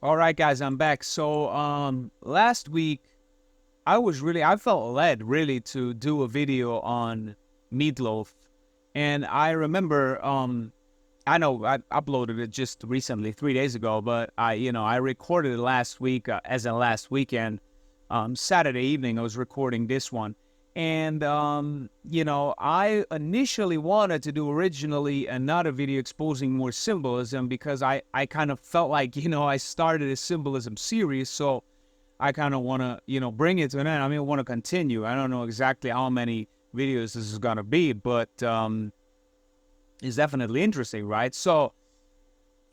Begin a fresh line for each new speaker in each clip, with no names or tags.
All right, guys, I'm back. So, last week I felt led really to do a video on meatloaf, and I remember, I know I uploaded it just recently, 3 days ago, but I recorded it last week, as in last weekend, Saturday evening. I was recording this one, and I initially wanted to do originally another video exposing more symbolism because I kind of felt like I started a symbolism series, so I kind of want to bring it to an end. I mean, I want to continue. I don't know exactly how many videos this is gonna be, but it's definitely interesting, right? So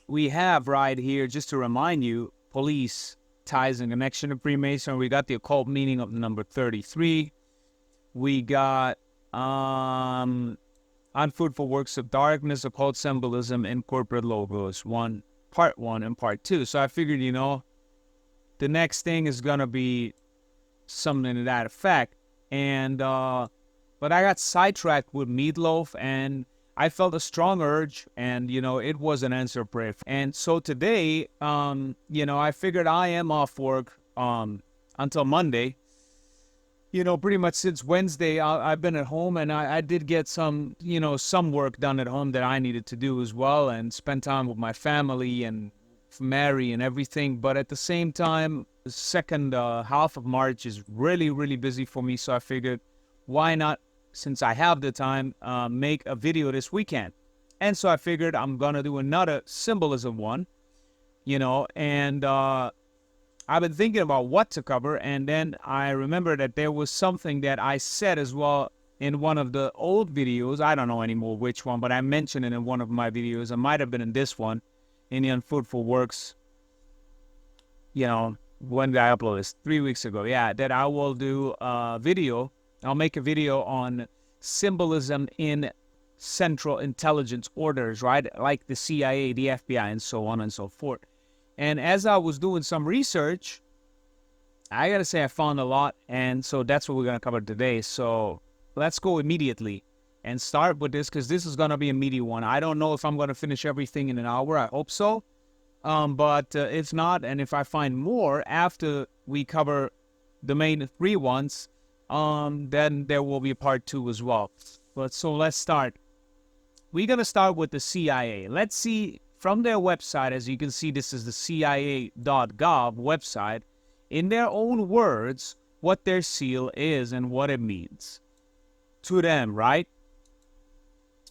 we have right here, just to remind you, police ties and connection to Freemason. We got the occult meaning of the number 33. We got unfruitful works of darkness, occult symbolism, and corporate logos. Part one and part two. So I figured, the next thing is gonna be something to that effect. And but I got sidetracked with meatloaf, and I felt a strong urge, and it was an answer prayer. And so today, I figured I am off work until Monday. Pretty much since Wednesday, I've been at home, and I did get some work done at home that I needed to do as well, and spend time with my family and Mary and everything. But at the same time, the second half of March is really, really busy for me. So I figured, why not, since I have the time, make a video this weekend. And so I figured I'm going to do another symbolism one, and I've been thinking about what to cover. And then I remember that there was something that I said as well in one of the old videos. I don't know anymore which one, but I mentioned it in one of my videos. It might have been in this one, in the Unfruitful Works, when did I upload this? 3 weeks ago. Yeah, that I will do a video. I'll make a video on symbolism in Central Intelligence Orders, right? Like the CIA, the FBI, and so on and so forth. And as I was doing some research, I gotta say I found a lot, and so that's what we're gonna cover today. So let's go immediately and start with this, because this is gonna be a meaty one. I don't know if I'm gonna finish everything in an hour. I hope so. But if not, and if I find more after we cover the main three ones, then there will be part two as well. But so let's start. We're gonna start with the CIA. Let's see from their website. As you can see, this is the CIA.gov website. In their own words, what their seal is and what it means to them, right?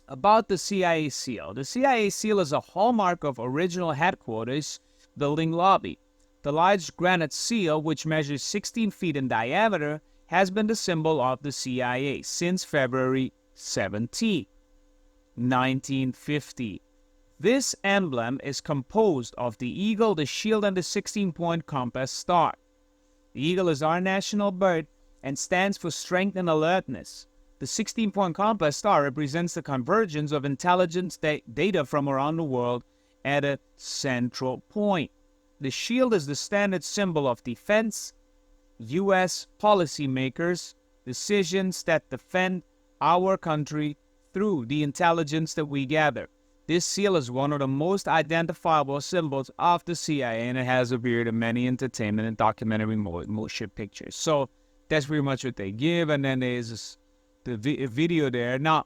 About the CIA seal. The CIA seal is a hallmark of original headquarters building lobby. The large granite seal, which measures 16 feet in diameter, has been the symbol of the CIA since February 17, 1950. This emblem is composed of the eagle, the shield, and the 16-point compass star. The eagle is our national bird and stands for strength and alertness. The 16-point compass star represents the convergence of intelligence data from around the world at a central point. The shield is the standard symbol of defense. U.S. policymakers' decisions that defend our country through the intelligence that we gather. This seal is one of the most identifiable symbols of the CIA, and it has appeared in many entertainment and documentary motion pictures. So that's pretty much what they give, and then there's the video there. Now,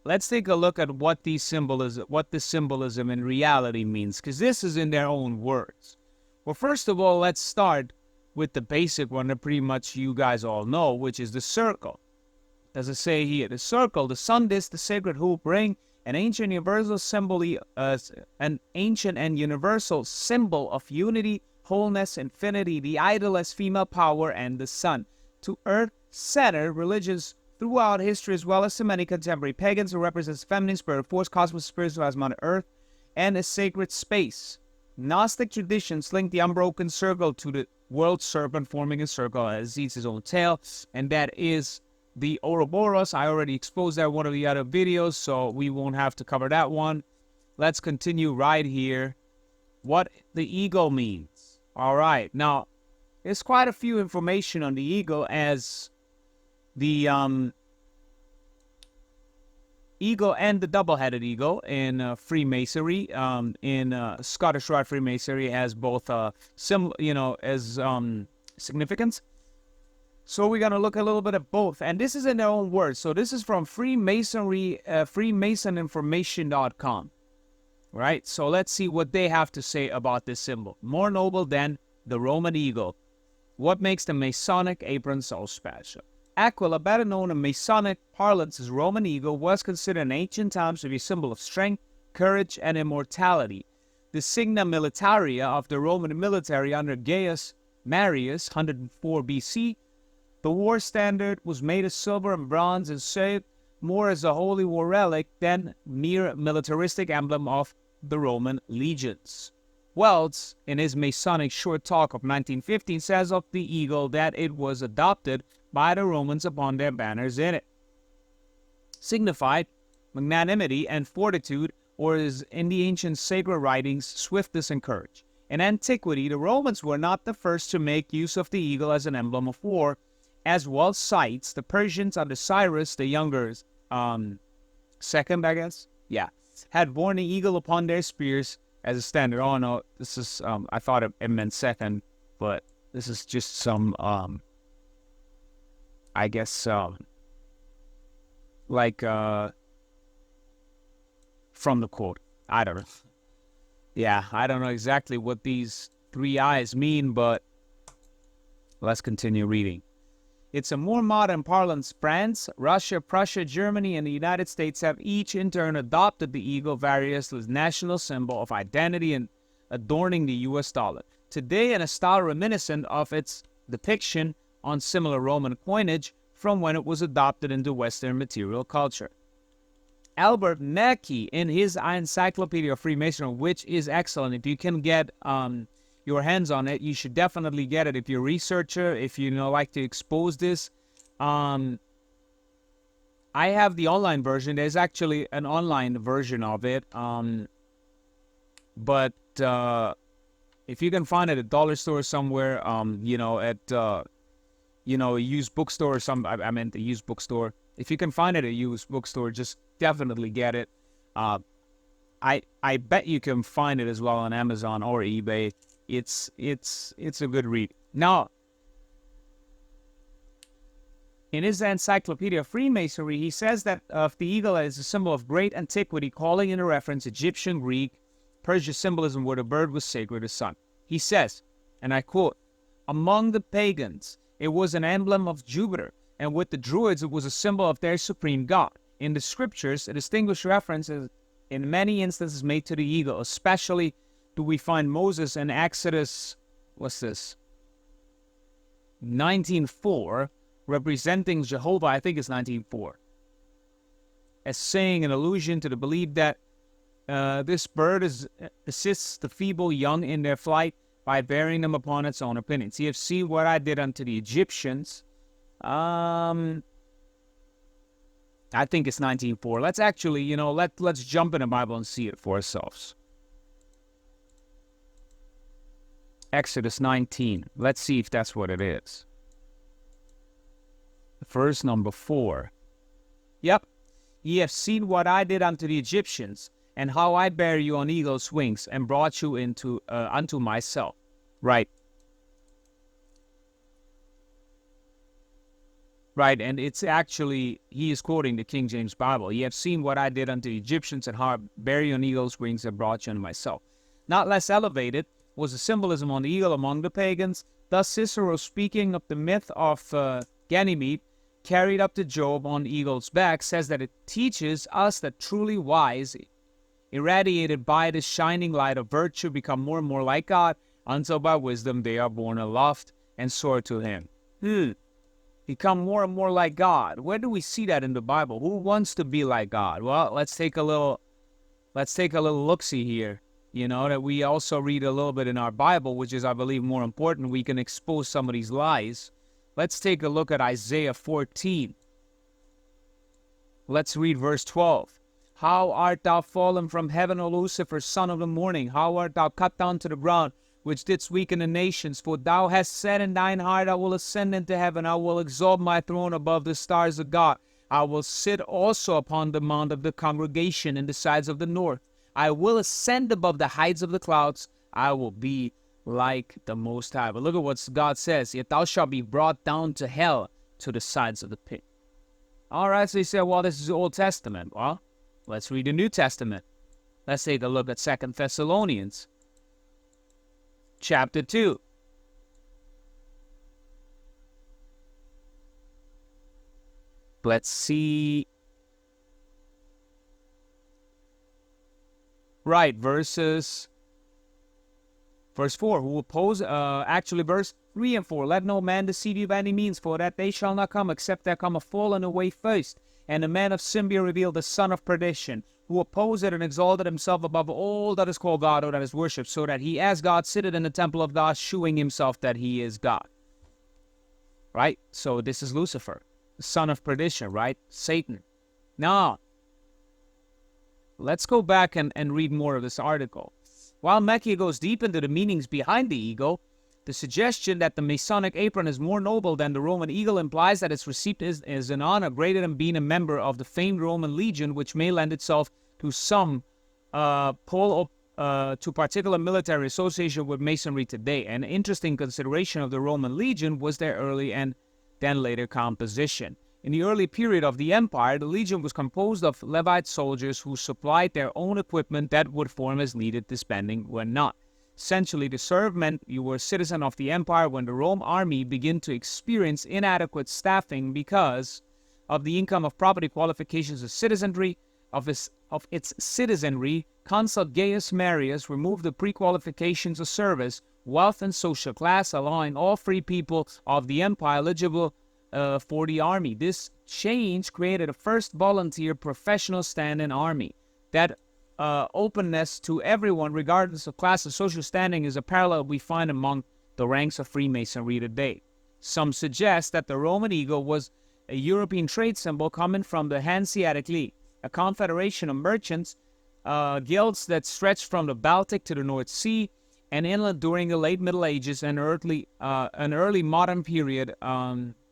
let's take a look at what the symbolism in reality means, because this is in their own words. Well, first of all, let's start with the basic one that pretty much you guys all know, which is the circle. As I say here, the circle, the sun disk, the sacred hoop ring, an ancient and universal symbol of unity, wholeness, infinity, the idol as female power, and the sun. To earth-centered religions throughout history, as well as to many contemporary pagans, who represents feminine spirit force, cosmos, spiritual as Mother Earth, and a sacred space. Gnostic traditions link the unbroken circle to the world serpent, forming a circle as eats his own tail, and that is the Ouroboros. I already exposed that in one of the other videos, so we won't have to cover that one. Let's continue right here. What the eagle means. All right. Now, there's quite a few information on the eagle, as the eagle and the double-headed eagle in Freemasonry. In Scottish Rite Freemasonry has both as significance. So we're gonna look a little bit at both, and this is in their own words. So this is from Freemasonry, FreemasonInformation.com. Right. So let's see what they have to say about this symbol. More noble than the Roman eagle. What makes the Masonic apron so special? Aquila, better known in Masonic parlance as Roman eagle, was considered in ancient times to be a symbol of strength, courage, and immortality. The signa militaria of the Roman military under Gaius Marius, 104 BC, the war standard was made of silver and bronze and served more as a holy war relic than mere militaristic emblem of the Roman legions. Wells, in his Masonic short talk of 1915, says of the eagle that it was adopted by the Romans upon their banners in it. Signified magnanimity and fortitude, or as in the ancient sacred writings, swiftness and courage. In antiquity, the Romans were not the first to make use of the eagle as an emblem of war. As Wells cites, the Persians under Cyrus the Younger, second, I guess, had worn the eagle upon their spears as a standard. Oh no, this is, I thought it meant second, but this is just some, I guess, from the quote. I don't know. Yeah, I don't know exactly what these three eyes mean, but let's continue reading. It's a more modern parlance. France, Russia, Prussia, Germany, and the United States have each in turn adopted the eagle variously as national symbol of identity and adorning the U.S. dollar. Today, in a style reminiscent of its depiction on similar Roman coinage from when it was adopted into Western material culture. Albert Mackey, in his Encyclopedia of Freemasonry, which is excellent. If you can get your hands on it, you should definitely get it. If you're a researcher, if you like to expose this, I have the online version. There's actually an online version of it, but if you can find it at dollar store somewhere, at a used bookstore or some, I meant a used bookstore. If you can find it at a used bookstore, just definitely get it. I bet you can find it as well on Amazon or eBay. It's a good read. Now, in his Encyclopedia of Freemasonry, he says that of the eagle as a symbol of great antiquity, calling into reference Egyptian, Greek, Persian symbolism where the bird was sacred as sun. He says, and I quote, among the pagans, it was an emblem of Jupiter, and with the Druids, it was a symbol of their supreme god. In the scriptures, a distinguished reference is in many instances made to the eagle, especially do we find Moses in Exodus, 19:4, representing Jehovah, I think it's 19:4, as saying an allusion to the belief that this bird assists the feeble young in their flight by bearing them upon its own opinions. Ye have seen what I did unto the Egyptians. I think it's 19:4. Let's actually, let's jump in the Bible and see it for ourselves. Exodus 19. Let's see if that's what it is. Verse number 4. Yep. Ye have seen what I did unto the Egyptians, and how I bare you on eagle's wings, and brought you into unto myself. Right. Right, and it's actually, he is quoting the King James Bible. Ye have seen what I did unto the Egyptians, and how I bare you on eagle's wings, and brought you unto myself. Not less elevated was the symbolism on the eagle among the pagans. Thus Cicero, speaking of the myth of Ganymede, carried up to Job on the eagle's back, says that it teaches us that truly wise, irradiated by the shining light of virtue, become more and more like God, until by wisdom they are borne aloft and soar to him. Become more and more like God. Where do we see that in the Bible? Who wants to be like God? Well, let's take a little look-see here. That we also read a little bit in our Bible, which is, I believe, more important. We can expose some of these lies. Let's take a look at Isaiah 14. Let's read verse 12. How art thou fallen from heaven, O Lucifer, son of the morning? How art thou cut down to the ground, which didst weaken the nations? For thou hast said in thine heart, I will ascend into heaven, I will exalt my throne above the stars of God. I will sit also upon the mount of the congregation in the sides of the north. I will ascend above the heights of the clouds. I will be like the Most High. But look at what God says. Yet thou shalt be brought down to hell, to the sides of the pit. All right, so you say, well, this is the Old Testament. Well, let's read the New Testament. Let's take a look at 2 Thessalonians chapter 2. Let's see. Right, verse 4. Who oppose, actually verse 3 and 4. Let no man deceive you by any means, for that they shall not come, except there come a fallen away first. And the man of sin be revealed, the son of perdition, who opposed and exalted himself above all that is called God or that is worshipped, so that he as God sitteth in the temple of God, shewing himself that he is God. Right? So this is Lucifer, the son of perdition, right? Satan. Now, let's go back and read more of this article. While Mackey goes deep into the meanings behind the ego, the suggestion that the Masonic apron is more noble than the Roman eagle implies that its receipt is an honor greater than being a member of the famed Roman legion, which may lend itself to some pull to particular military association with Masonry today. An interesting consideration of the Roman legion was their early and then later composition. In the early period of the empire, the legion was composed of Levite soldiers who supplied their own equipment that would form as needed, disbanding when not. Essentially, to serve meant you were a citizen of the empire. When the Rome army began to experience inadequate staffing because of the income of property qualifications of citizenry, of its citizenry, Consul Gaius Marius removed the pre-qualifications of service, wealth, and social class, allowing all free people of the empire eligible for the army. This change created a first volunteer professional stand-in army. That openness to everyone, regardless of class and social standing, is a parallel we find among the ranks of Freemasonry today. Some suggest that the Roman eagle was a European trade symbol coming from the Hanseatic League, a confederation of merchants, guilds that stretched from the Baltic to the North Sea and inland during the late Middle Ages and an early modern period.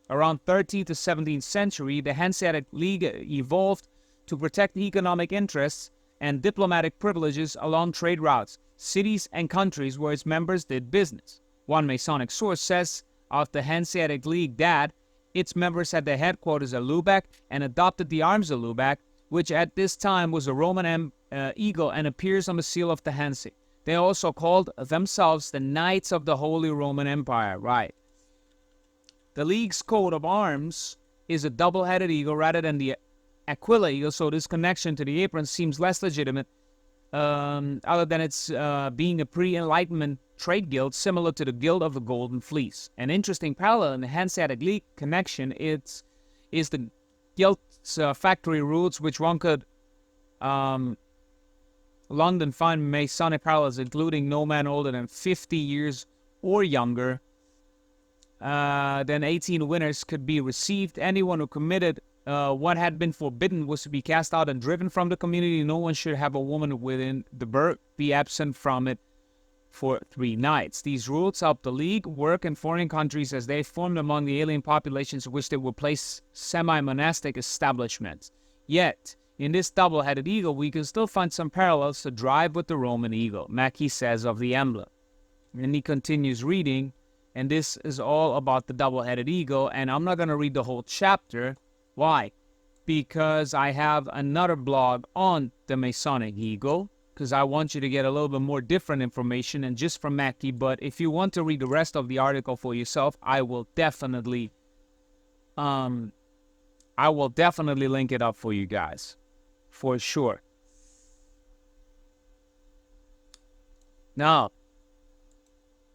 Around 13th to 17th century, the Hanseatic League evolved to protect economic interests and diplomatic privileges along trade routes, cities, and countries where its members did business. One Masonic source says of the Hanseatic League that its members had their headquarters at Lubeck and adopted the arms of Lubeck, which at this time was a Roman eagle and appears on the seal of the Hanse. They also called themselves the Knights of the Holy Roman Empire. Right. The League's coat of arms is a double-headed eagle rather than the Aquila eagle, so this connection to the apron seems less legitimate, other than its being a pre-Enlightenment trade guild similar to the Guild of the Golden Fleece. An interesting parallel in the Hanseatic League connection is the guild's factory routes, which one could London find Masonic parallels, including no man older than 50 years or younger. Then 18 winners could be received. Anyone who committed what had been forbidden was to be cast out and driven from the community. No one should have a woman within the burgh be absent from it for 3 nights. These rules helped the League work in foreign countries as they formed among the alien populations in which they would place semi-monastic establishments. Yet, in this double-headed eagle, we can still find some parallels to drive with the Roman eagle, Mackey says of the emblem. And he continues reading. And this is all about the double-headed eagle. And I'm not going to read the whole chapter. Why? Because I have another blog on the Masonic eagle. Because I want you to get a little bit more different information than just from Mackey. But if you want to read the rest of the article for yourself, I will definitely link it up for you guys. For sure. Now,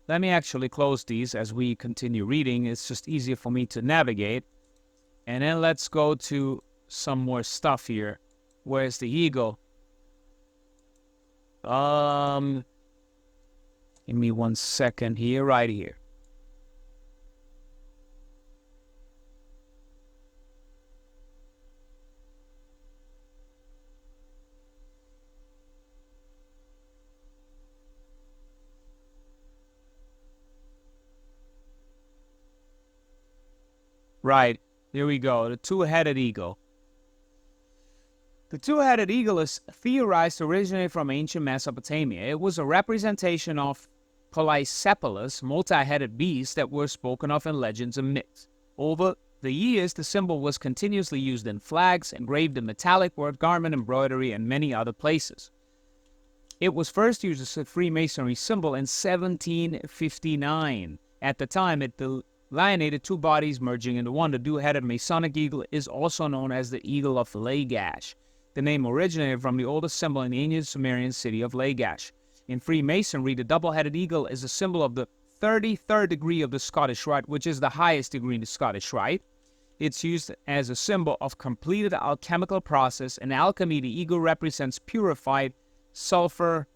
let me actually close these as we continue reading. It's just easier for me to navigate. And then let's go to some more stuff here. Where's the eagle? Give me 1 second here, right here. Right, here we go. The two-headed eagle. The two-headed eagle is theorized to originate from ancient Mesopotamia. It was a representation of Polycephalus, multi-headed beasts that were spoken of in legends and myths. Over the years, the symbol was continuously used in flags, engraved in metallic work, garment embroidery, and many other places. It was first used as a Freemasonry symbol in 1759. At the time, it delineated two bodies merging into one. The two-headed Masonic eagle is also known as the Eagle of Lagash. The name originated from the oldest symbol in the ancient Sumerian city of Lagash. In Freemasonry, the double-headed eagle is a symbol of the 33rd degree of the Scottish Rite, which is the highest degree in the Scottish Rite. It's used as a symbol of completed alchemical process. In alchemy, the eagle represents purified sulfur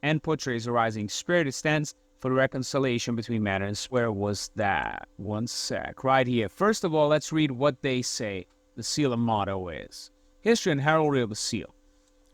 and portrays a rising spirit. It stands for the reconciliation between matter and spirit. Where was that? One sec. Right here. First of all, let's read what they say the seal and motto is. History and heraldry of the seal.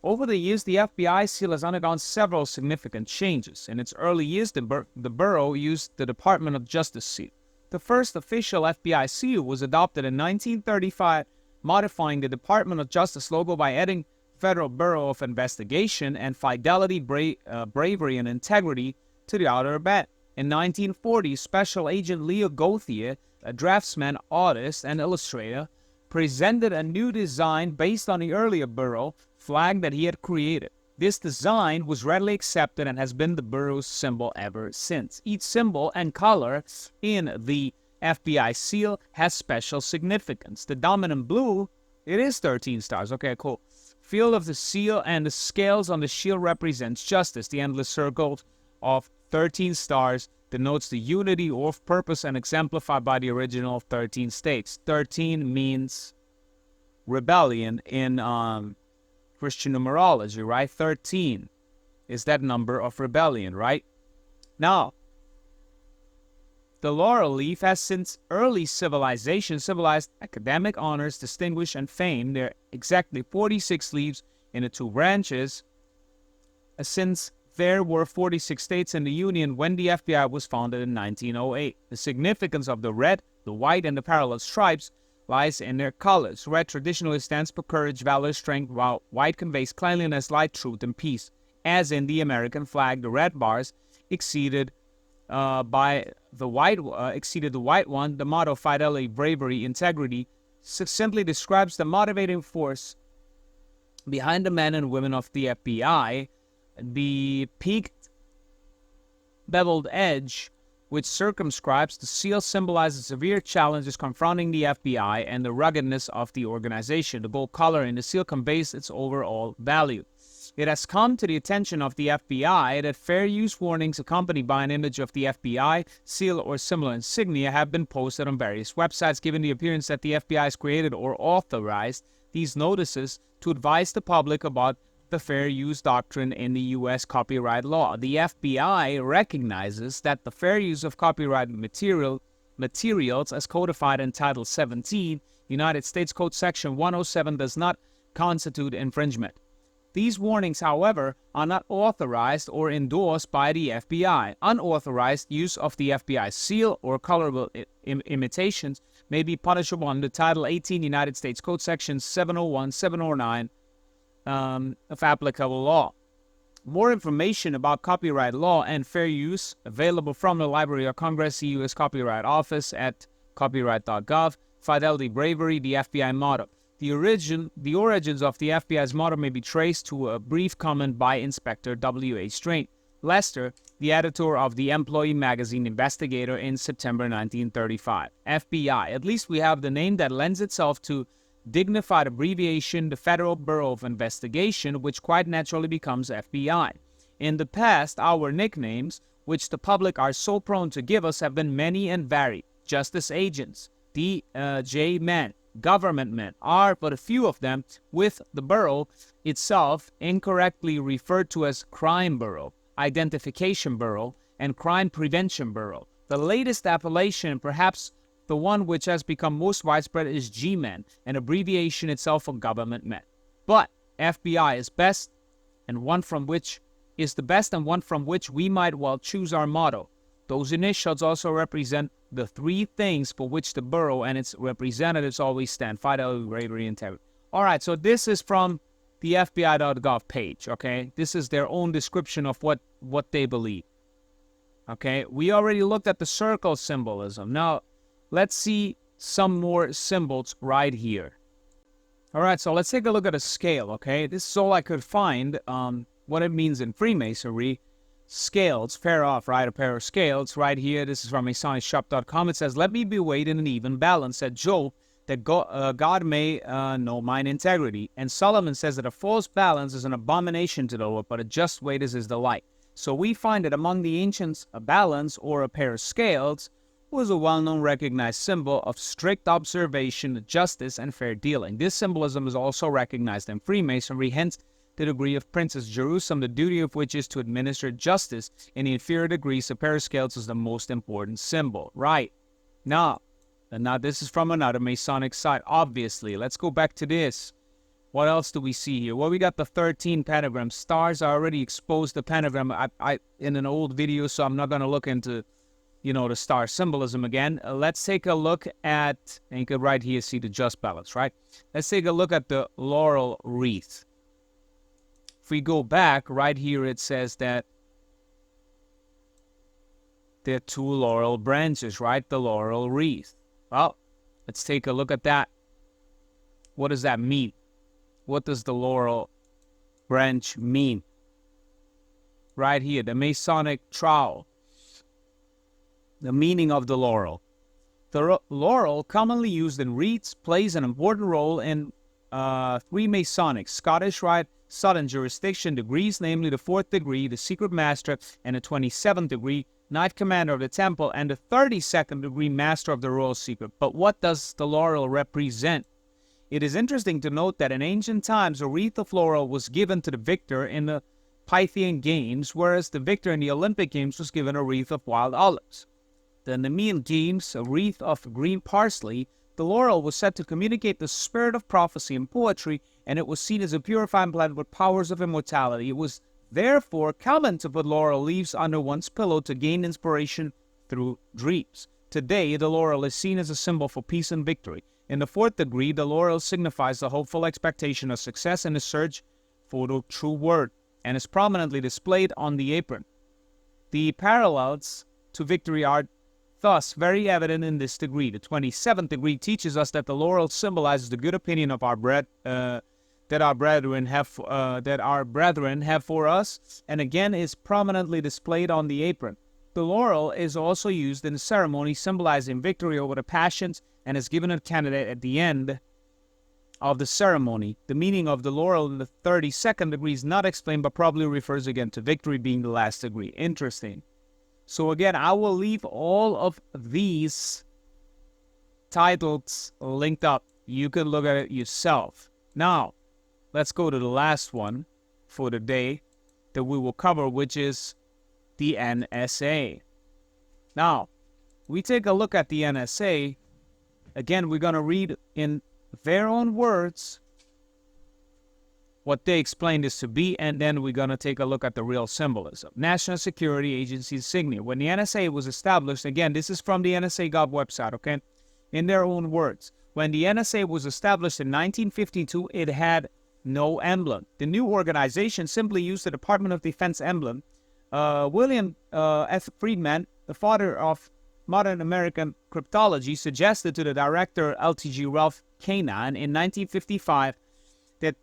Over the years, the FBI seal has undergone several significant changes. In its early years, the Bureau used the Department of Justice seal. The first official FBI seal was adopted in 1935, modifying the Department of Justice logo by adding Federal Bureau of Investigation and Fidelity, Bravery, and Integrity to the outer band. In 1940, Special Agent Leo Gauthier, a draftsman, artist, and illustrator, presented a new design based on the earlier Bureau flag that he had created. This design was readily accepted and has been the Bureau's symbol ever since. Each symbol and color in the FBI seal has special significance. The dominant blue, it is 13 stars. Okay, cool. Field of the seal and the scales on the shield represents justice. The endless circle of 13 stars denotes the unity of purpose and exemplified by the original 13 states. 13 means rebellion in Christian numerology, right? 13 is that number of rebellion, right? Now, the laurel leaf has since early civilization symbolized academic honors, distinguished, and fame. There are exactly 46 leaves in the two branches. Since there were 46 states in the Union when the FBI was founded in 1908. The significance of the red, the white, and the parallel stripes lies in their colors. Red traditionally stands for courage, valor, strength, while white conveys cleanliness, light, truth, and peace. As in the American flag, the red bars exceeded the white one. The motto fidelity, bravery, integrity succinctly describes the motivating force behind the men and women of the FBI. The peaked beveled edge, which circumscribes the seal, symbolizes severe challenges confronting the FBI and the ruggedness of the organization. The gold color in the seal conveys its overall value. It has come to the attention of the FBI that fair use warnings accompanied by an image of the FBI, seal, or similar insignia have been posted on various websites, giving the appearance that the FBI has created or authorized these notices to advise the public about the fair use doctrine in the U.S. copyright law. The FBI recognizes that the fair use of copyright materials as codified in Title 17, United States Code Section 107, does not constitute infringement. These warnings, however, are not authorized or endorsed by the FBI. Unauthorized use of the FBI seal or colorable imitations may be punishable under Title 18 United States Code Sections 701, 709 of applicable law. More information about copyright law and fair use available from the Library of Congress, the U.S. Copyright Office at copyright.gov. Fidelity, bravery, the FBI motto. The origins of the FBI's motto may be traced to a brief comment by Inspector W.H. Strain Lester, the editor of the Employee magazine Investigator, in September 1935. FBI. At least we have the name that lends itself to dignified abbreviation, the Federal Bureau of Investigation, which quite naturally becomes FBI. In the past, our nicknames, which the public are so prone to give us, have been many and varied. Justice agents, DJ men, government men are but a few of them, with the Bureau itself incorrectly referred to as Crime Bureau, Identification Bureau, and Crime Prevention Bureau. The latest appellation, perhaps the one which has become most widespread, is G-Men, an abbreviation itself for government men. But FBI is best, and one from which is the best, and one from which we might well choose our motto. Those initials also represent the three things for which the Bureau and its representatives always stand: fidelity, bravery, integrity. All right, so this is from the FBI.gov page, okay? This is their own description of what they believe, okay? We already looked at the circle symbolism. Now, let's see some more symbols right here. All right, so let's take a look at a scale, okay? This is all I could find, what it means in Freemasonry. Scales, pair off, right? A pair of scales right here. This is from MasonicShop.com. It says, "Let me be weighed in an even balance," said Job, "that God may know mine integrity." And Solomon says that a false balance is an abomination to the Lord, but a just weight is his delight. So we find that among the ancients, a balance or a pair of scales was a well-known recognized symbol of strict observation, justice, and fair dealing. This symbolism is also recognized in Freemasonry, hence the degree of Princess Jerusalem, the duty of which is to administer justice. In the inferior degrees, a pair of scales is the most important symbol. Right. Now this is from another Masonic site, obviously. Let's go back to this. What else do we see here? Well, we got the 13 pentagram stars. I already exposed the pentagram I in an old video, so I'm not going to look into, the star symbolism again. Let's take a look at, and you can right here see the just balance, right? Let's take a look at the laurel wreath. If we go back, right here it says that there are two laurel branches, right? The laurel wreath. Well, let's take a look at that. What does that mean? What does the laurel branch mean? Right here, the Masonic trowel. The meaning of the laurel. The laurel, commonly used in wreaths, plays an important role in Freemasonic, Scottish Rite, Southern jurisdiction degrees, namely the 4th degree, the Secret Master, and the 27th degree, Knight Commander of the Temple, and the 32nd degree Master of the Royal Secret. But what does the laurel represent? It is interesting to note that in ancient times, a wreath of laurel was given to the victor in the Pythian Games, whereas the victor in the Olympic Games was given a wreath of wild olives. The Nemean Games, a wreath of green parsley. The laurel was said to communicate the spirit of prophecy and poetry, and it was seen as a purifying plant with powers of immortality. It was therefore common to put laurel leaves under one's pillow to gain inspiration through dreams. Today, the laurel is seen as a symbol for peace and victory. In the 4th degree, the laurel signifies the hopeful expectation of success in the search for the true word, and is prominently displayed on the apron. The parallels to victory are thus very evident in this degree. The 27th degree teaches us that the laurel symbolizes the good opinion of our that our brethren have for us, and again is prominently displayed on the apron. The laurel is also used in the ceremony, symbolizing victory over the passions, and is given a candidate at the end of the ceremony. The meaning of the laurel in the 32nd degree is not explained, but probably refers again to victory being the last degree. Interesting. So again, I will leave all of these titles linked up. You can look at it yourself. Now, let's go to the last one for the day that we will cover, which is the NSA. Now, we take a look at the NSA. Again, we're going to read in their own words what they explained this to be, and then we're going to take a look at the real symbolism. National Security Agency insignia. When the NSA was established, again, this is from the NSA.gov website, okay? In their own words. When the NSA was established in 1952, it had no emblem. The new organization simply used the Department of Defense emblem. William F. Friedman, the father of modern American cryptology, suggested to the director LTG Ralph Kanan in 1955 that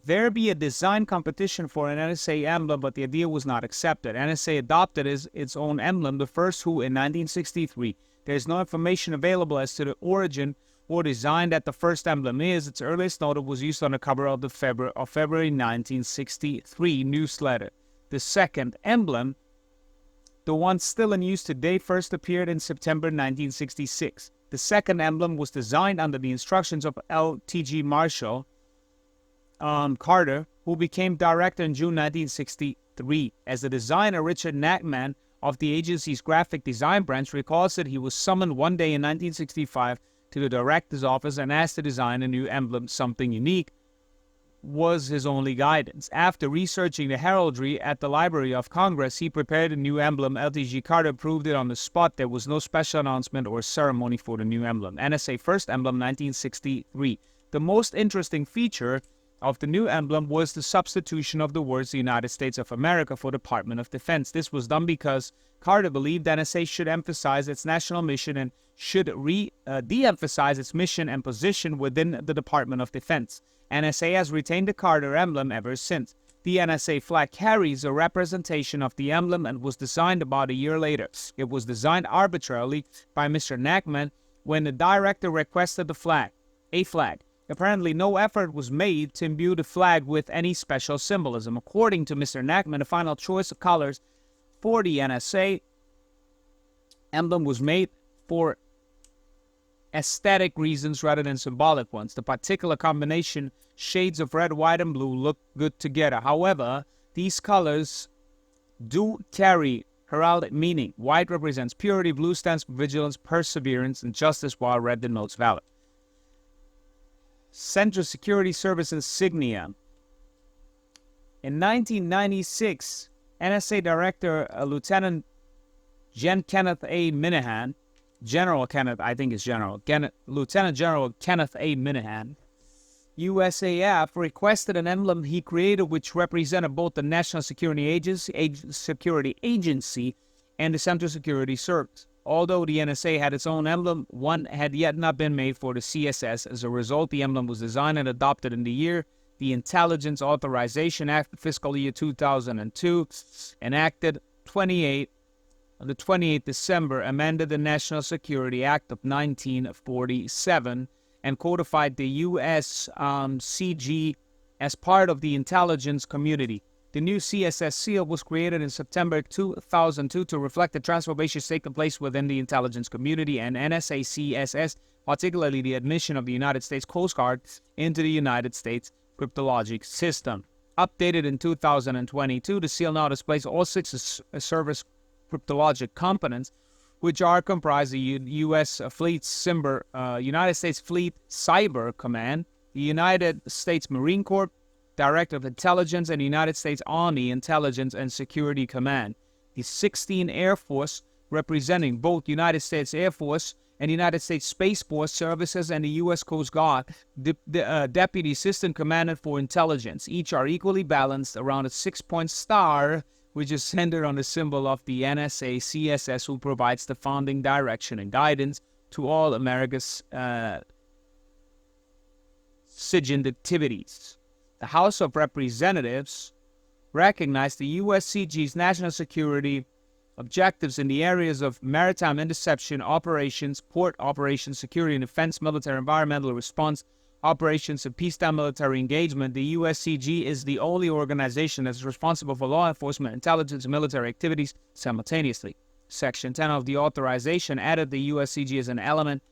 there be a design competition for an NSA emblem, but the idea was not accepted. NSA adopted as its own emblem the first WHO in 1963. There is no information available as to the origin or design that the first emblem is. Its earliest note was used on the cover of the February 1963 newsletter. The second emblem, the one still in use today, first appeared in September 1966. The second emblem was designed under the instructions of L.T.G. Marshall Carter, who became director in June 1963. As the designer, Richard Nachman of the agency's graphic design branch recalls that he was summoned one day in 1965 to the director's office and asked to design a new emblem. Something unique was his only guidance. After researching the heraldry at the Library of Congress, he prepared a new emblem. LTG Carter approved it on the spot. There was no special announcement or ceremony for the new emblem. NSA first emblem, 1963. The most interesting feature of the new emblem was the substitution of the words the United States of America for Department of Defense. This was done because Carter believed NSA should emphasize its national mission and should de-emphasize its mission and position within the Department of Defense. NSA has retained the Carter emblem ever since. The NSA flag carries a representation of the emblem and was designed about a year later. It was designed arbitrarily by Mr. Nachman when the director requested a flag. Apparently, no effort was made to imbue the flag with any special symbolism. According to Mr. Nachman, the final choice of colors for the NSA emblem was made for aesthetic reasons rather than symbolic ones. The particular combination shades of red, white, and blue look good together. However, these colors do carry heraldic meaning. White represents purity, blue stands for vigilance, perseverance, and justice, while red denotes valor. Central Security Service insignia. In 1996, NSA Director Lieutenant Kenneth A. Minahan, Lieutenant General Kenneth A. Minahan, USAF, requested an emblem he created which represented both the National Security Agency and the Central Security Service. Although the NSA had its own emblem, one had yet not been made for the CSS. As a result, the emblem was designed and adopted in the year the Intelligence Authorization Act, fiscal year 2002, enacted on the 28th December, amended the National Security Act of 1947, and codified the U.S. CG as part of the intelligence community. The new CSS seal was created in September 2002 to reflect the transformations taking place within the intelligence community, and NSA CSS, particularly the admission of the United States Coast Guard into the United States cryptologic system. Updated in 2022, the seal now displays all 6 service cryptologic components, which are comprised of United States Fleet Cyber Command, the United States Marine Corps Director of Intelligence, and the United States Army Intelligence and Security Command. The 16 Air Force, representing both United States Air Force and United States Space Force Services and the U.S. Coast Guard, Deputy Assistant Commander for Intelligence. Each are equally balanced around a 6-point star, which is centered on the symbol of the NSA CSS, who provides the founding direction and guidance to all America's SIGINT activities. The House of Representatives recognized the USCG's national security objectives in the areas of maritime interception operations, port operations, security and defense, military environmental response operations, and peacetime military engagement. The USCG is the only organization that is responsible for law enforcement, intelligence, and military activities simultaneously. Section 10 of the authorization added the USCG as an element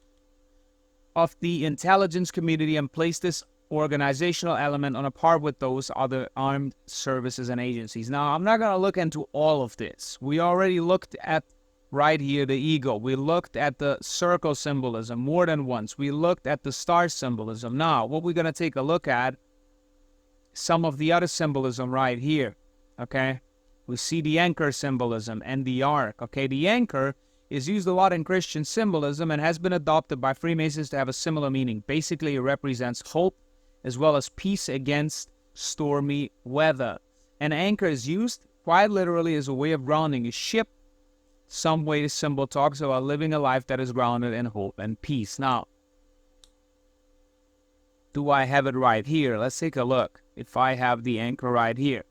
of the intelligence community and placed this organizational element on a par with those other armed services and agencies. Now, I'm not going to look into all of this. We already looked at right here the eagle. We looked at the circle symbolism more than once. We looked at the star symbolism. Now, what we're going to take a look at, some of the other symbolism right here, okay? We see the anchor symbolism and the ark, okay? The anchor is used a lot in Christian symbolism and has been adopted by Freemasons to have a similar meaning. Basically, it represents hope as well as peace against stormy weather. An anchor is used quite literally as a way of grounding a ship. Some way the symbol talks about living a life that is grounded in hope and peace. Now, do I have it right here? Let's take a look. If I have the anchor right here.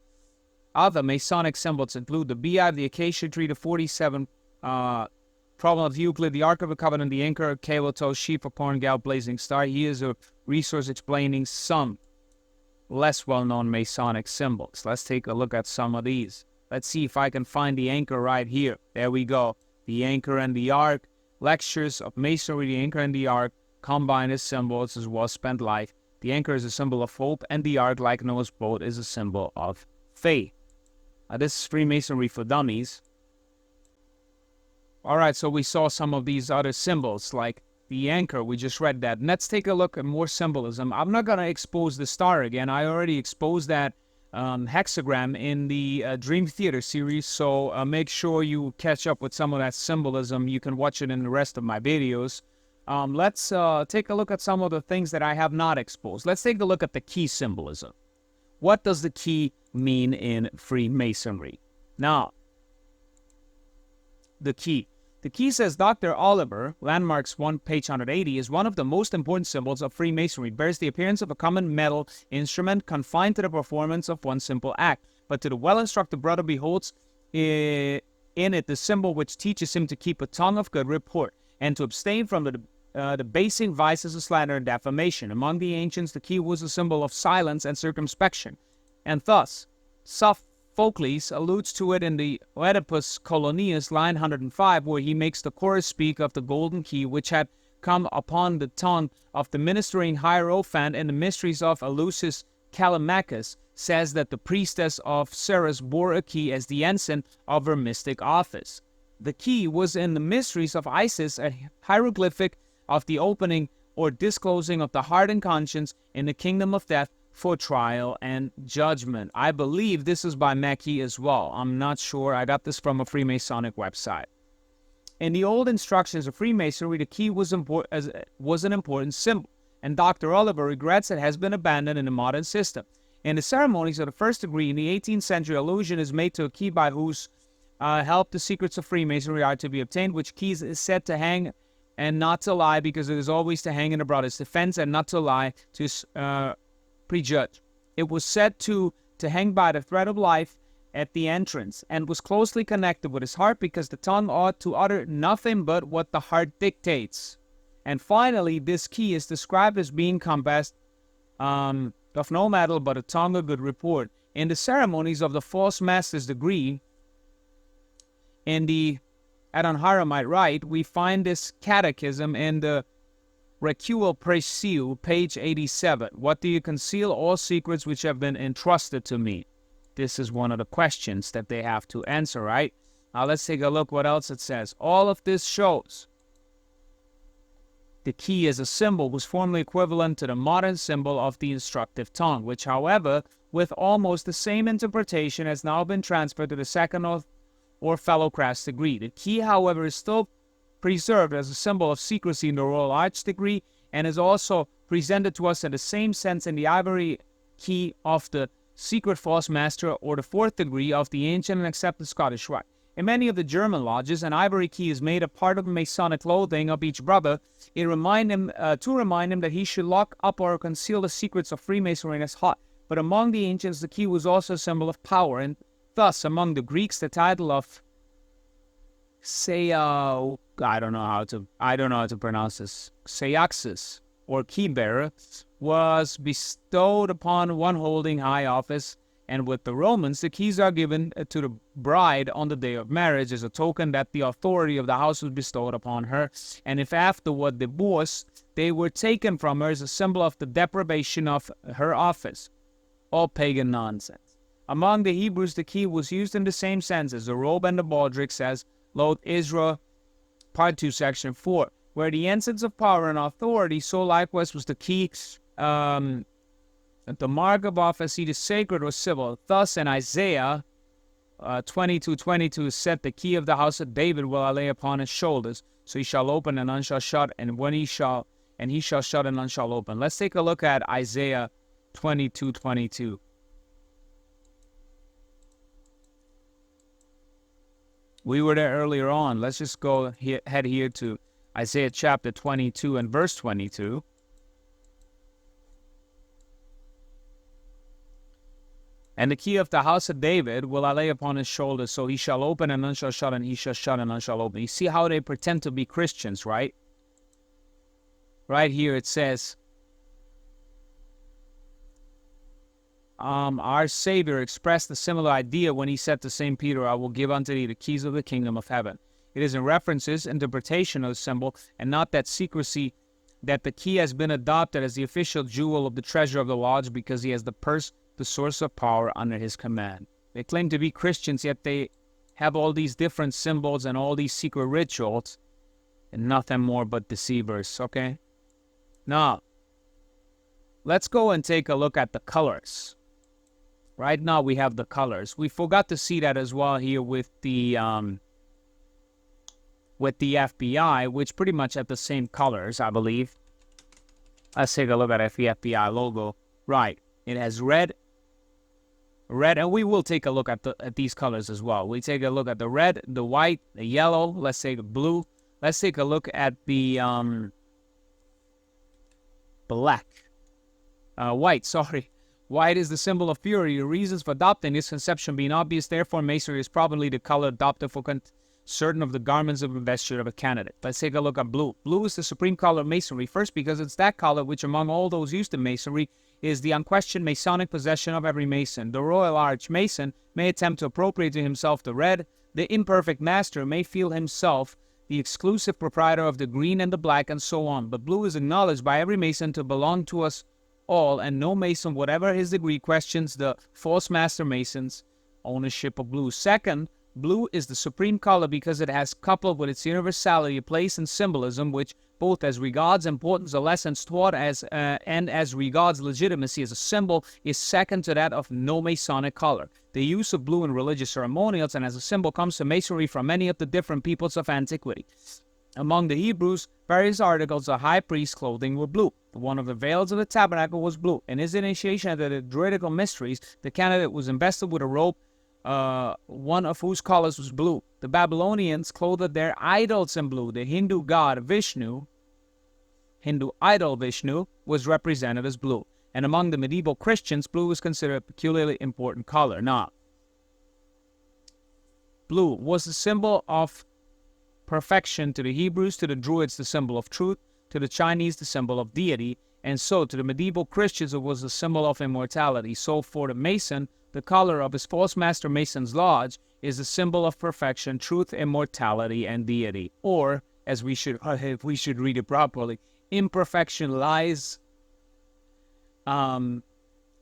Other Masonic symbols include the beehive, the acacia tree, the 47 problem of Euclid, the Ark of the Covenant, the anchor, cable toe, sheep, a corn gal, blazing star. Here's a resource explaining some less well-known Masonic symbols. Let's take a look at some of these. Let's see if I can find the anchor right here. There we go. The anchor and the ark. Lectures of Masonry, the anchor and the ark combine as symbols as well spent life. The anchor is a symbol of hope, and the ark, like Noah's boat, is a symbol of faith. This is Freemasonry for Dummies. All right, so we saw some of these other symbols, like the anchor. We just read that. And let's take a look at more symbolism. I'm not going to expose the star again. I already exposed that hexagram in the Dream Theater series, so make sure you catch up with some of that symbolism. You can watch it in the rest of my videos. Let's take a look at some of the things that I have not exposed. Let's take a look at the key symbolism. What does the key mean in Freemasonry? Now, the key. The key, says Dr. Oliver, Landmarks 1, page 180, is one of the most important symbols of Freemasonry. It bears the appearance of a common metal instrument confined to the performance of one simple act. But to the well-instructed brother beholds in it the symbol which teaches him to keep a tongue of good report and to abstain from the debasing vices of slander and defamation. Among the ancients, the key was a symbol of silence and circumspection. And thus, Sophocles alludes to it in the Oedipus Coloneus, line 105, where he makes the chorus speak of the golden key which had come upon the tongue of the ministering Hierophant in the mysteries of Eleusis Callimachus, says that the priestess of Ceres bore a key as the ensign of her mystic office. The key was in the mysteries of Isis a hieroglyphic of the opening or disclosing of the heart and conscience in the kingdom of death for trial and judgment. I believe this is by Mackey as well. I'm not sure. I got this from a Freemasonic website. In the old instructions of Freemasonry, the key was an important symbol, and Dr. Oliver regrets it has been abandoned in the modern system. In the ceremonies of the first degree in the 18th century, allusion is made to a key by whose help the secrets of Freemasonry are to be obtained, which keys is said to hang and not to lie, because it is always to hang in a brother's defense, and not to lie to prejudge. It was said to hang by the thread of life at the entrance, and was closely connected with his heart, because the tongue ought to utter nothing but what the heart dictates. And finally, this key is described as being compassed of no metal but a tongue of good report. In the ceremonies of the false master's degree, in the Adonhiramite rite, we find this catechism in the Recuo Preciu, page 87. What do you conceal? All secrets which have been entrusted to me. This is one of the questions that they have to answer, right? Now let's take a look what else it says. All of this shows the key as a symbol was formerly equivalent to the modern symbol of the instructive tongue, which, however, with almost the same interpretation, has now been transferred to the second or fellow crest degree. The key, however, is still preserved as a symbol of secrecy in the Royal Arch degree, and is also presented to us in the same sense in the ivory key of the secret false master or the fourth degree of the ancient and accepted Scottish Rite. In many of the German lodges, an ivory key is made a part of the Masonic clothing of each brother to remind him that he should lock up or conceal the secrets of Freemasonry in his heart. But among the ancients, the key was also a symbol of power, and thus among the Greeks, the title of I don't know how to pronounce this, Seiaxis, or key bearer, was bestowed upon one holding high office. And with the Romans, the keys are given to the bride on the day of marriage as a token that the authority of the house was bestowed upon her. And if afterward divorced, they were taken from her as a symbol of the deprivation of her office. All pagan nonsense. Among the Hebrews, the key was used in the same sense as the robe and the baldric, says Loth Israel, Part 2, Section 4, where the essence of power and authority, so likewise was the key, the mark of office, either sacred or civil. Thus in Isaiah 22:22 said, the key of the house of David will I lay upon his shoulders, so he shall open and none shall shut, and he shall shut and none shall open. Let's take a look at Isaiah 22:22. We were there earlier on. Let's just go head here to Isaiah chapter 22 and verse 22. And the key of the house of David will I lay upon his shoulders, so he shall open and none shall shut, and he shall shut and none shall open. You see how they pretend to be Christians, right? Right here it says, our Savior expressed a similar idea when he said to St. Peter, I will give unto thee the keys of the kingdom of heaven. It is in references, interpretation of the symbol, and not that secrecy, that the key has been adopted as the official jewel of the treasure of the lodge, because he has the source of power under his command. They claim to be Christians, yet they have all these different symbols and all these secret rituals, and nothing more but deceivers, okay? Now, let's go and take a look at the colors. Right now we have the colors. We forgot to see that as well here with the with the FBI, which pretty much have the same colors, I believe. Let's take a look at the FBI logo. Right. It has red, and we will take a look at these colors as well. We take a look at the red, the white, the yellow. Let's take the blue. Let's take a look at the black. White, sorry. White is the symbol of purity. The reasons for adopting this conception being obvious, therefore Masonry is probably the color adopted for certain of the garments of investiture of a candidate. Let's take a look at blue. Blue is the supreme color of Masonry. First, because it's that color which among all those used in Masonry is the unquestioned Masonic possession of every Mason. The Royal Arch Mason may attempt to appropriate to himself the red. The imperfect master may feel himself the exclusive proprietor of the green and the black, and so on. But blue is acknowledged by every Mason to belong to us all, and no Mason, whatever his degree, questions the false master Mason's ownership of blue. Second, blue is the supreme color because it has, coupled with its universality, a place in symbolism which, both as regards importance of lessons taught and as regards legitimacy as a symbol, is second to that of no Masonic color. The use of blue in religious ceremonials and as a symbol comes to Masonry from many of the different peoples of antiquity. Among the Hebrews, various articles of high priest clothing were blue. One of the veils of the tabernacle was blue. In his initiation into the Druidical mysteries, the candidate was invested with a robe, one of whose colors was blue. The Babylonians clothed their idols in blue. The Hindu god Vishnu, Hindu idol Vishnu, was represented as blue. And among the medieval Christians, blue was considered a peculiarly important color. Now, blue was the symbol of perfection to the Hebrews, to the Druids the symbol of truth, to the Chinese the symbol of deity, and so to the medieval Christians it was the symbol of immortality. So for the Mason, the color of his false master Mason's lodge is the symbol of perfection, truth, immortality, and deity. Or, as we should, if we should read it properly, imperfection lies,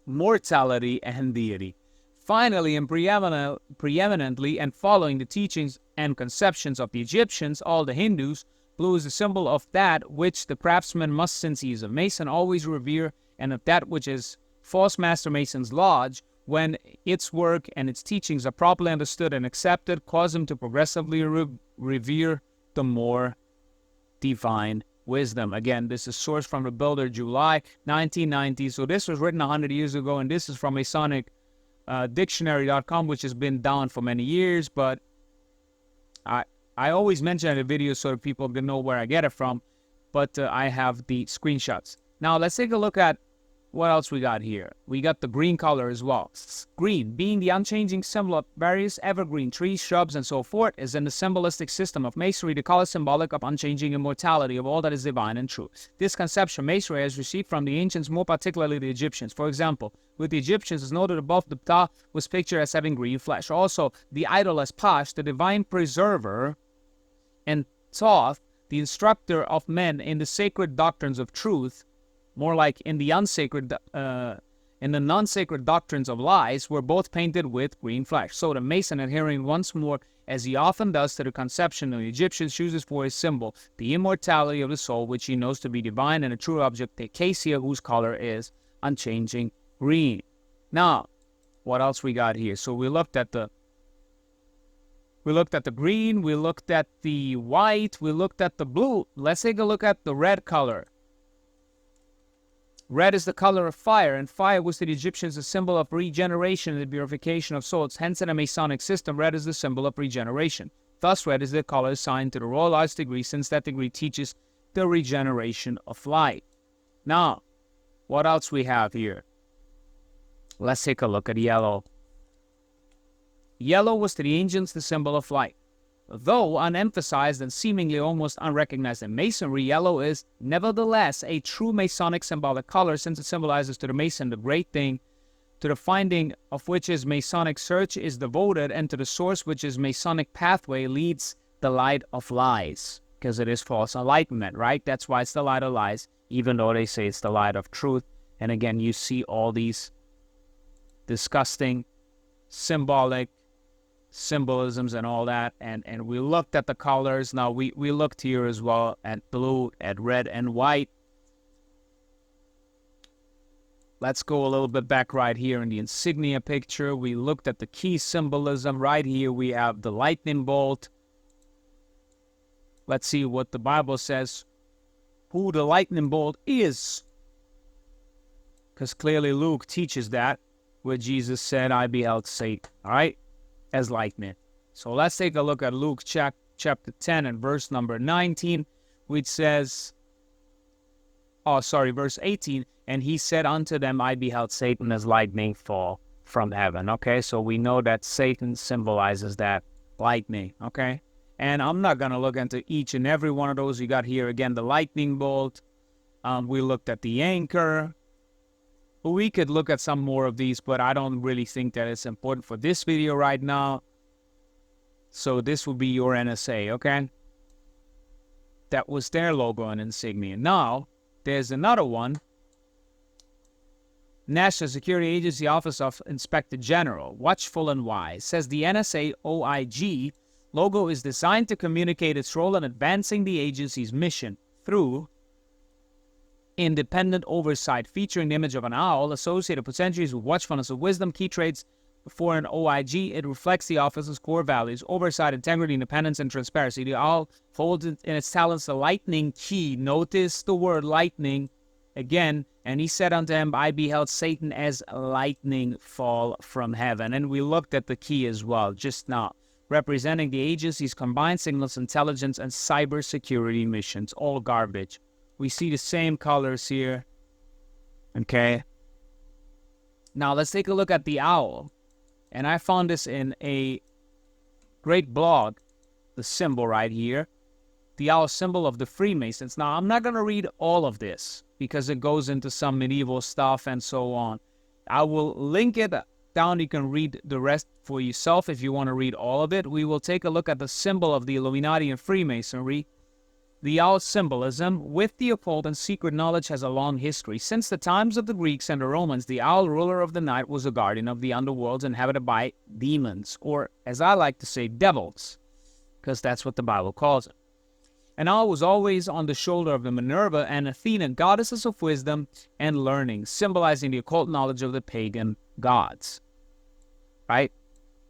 mortality, and deity. Finally, and preeminently, and following the teachings and conceptions of the Egyptians, all the Hindus, blue is the symbol of that which the craftsman must, since he is a Mason, always revere, and of that which is false master Mason's lodge, when its work and its teachings are properly understood and accepted, cause him to progressively revere the more divine wisdom. Again, this is sourced from the Builder, July 1990. So this was written 100 years ago, and this is from Masonic dictionary.com, which has been down for many years, but I always mention in the video so that people can know where I get it from, but I have the screenshots. Now let's take a look at what else we got here. We got the green color as well. Green, being the unchanging symbol of various evergreen trees, shrubs, and so forth, is in the symbolistic system of Masonry the color symbolic of unchanging immortality of all that is divine and true. This conception Masonry has received from the ancients, more particularly the Egyptians. For example, with the Egyptians, as noted above, the Ptah was pictured as having green flesh. Also, the idol as Pash, the divine preserver, and Thoth, the instructor of men in the sacred doctrines of truth, more like in the unsacred, in the non-sacred doctrines of lies, were both painted with green flesh. So the Mason, adhering once more, as he often does, to the conception of the Egyptians, chooses for his symbol the immortality of the soul, which he knows to be divine, and a true object, the acacia, whose color is unchanging green. Now, what else we got here? So we looked at the green, we looked at the white, we looked at the blue. Let's take a look at the red color. Red is the color of fire, and fire was to the Egyptians a symbol of regeneration and the purification of souls. Hence, in a Masonic system, red is the symbol of regeneration. Thus, red is the color assigned to the Royal Arch degree, since that degree teaches the regeneration of light. Now, what else we have here? Let's take a look at yellow. Yellow was to the ancients the symbol of light. Though unemphasized and seemingly almost unrecognized in Masonry, yellow is nevertheless a true Masonic symbolic color, since it symbolizes to the Mason the great thing, to the finding of which his Masonic search is devoted, and to the source which his Masonic pathway leads the light of lies, because it is false enlightenment, right? That's why it's the light of lies, even though they say it's the light of truth. And again, you see all these disgusting symbolic symbolisms and all that, and we looked at the colors. Now we looked here as well at blue, at red, and white. Let's go a little bit back right here in the insignia picture. We looked at the key symbolism. Right here we have the lightning bolt. Let's see what the Bible says, who the lightning bolt is. Because clearly Luke teaches that, where Jesus said, I beheld Satan, all right, as lightning. So let's take a look at Luke chapter 10 and verse number 19, which says, verse 18, and he said unto them, I beheld Satan as lightning fall from heaven. Okay, so we know that Satan symbolizes that lightning, okay? And I'm not going to look into each and every one of those. You got here again the lightning bolt. We looked at the anchor. We could look at some more of these, but I don't really think that it's important for this video right now. So this will be your NSA, okay? That was their logo and insignia. Now, there's another one. National Security Agency Office of Inspector General, watchful and wise, says the NSA OIG logo is designed to communicate its role in advancing the agency's mission through independent oversight, featuring the image of an owl associated for centuries with watchfulness of wisdom. Key traits for an OIG: it reflects the office's core values: oversight, integrity, independence, and transparency. The owl holds in its talons the lightning key. Notice the word lightning again. And he said unto him, I beheld Satan as lightning fall from heaven. And we looked at the key as well just now, representing the agency's combined signals, intelligence, and cybersecurity missions. All garbage. We see the same colors here. Okay. Now let's take a look at the owl. And I found this in a great blog, the symbol right here. The owl symbol of the Freemasons. Now I'm not going to read all of this because it goes into some medieval stuff and so on. I will link it down. You can read the rest for yourself if you want to read all of it. We will take a look at the symbol of the Illuminati and Freemasonry. The owl symbolism with the occult and secret knowledge has a long history. Since the times of the Greeks and the Romans, the owl, ruler of the night, was a guardian of the underworlds inhabited by demons, or as I like to say, devils, because that's what the Bible calls it. An owl was always on the shoulder of the Minerva and Athena, goddesses of wisdom and learning, symbolizing the occult knowledge of the pagan gods. Right?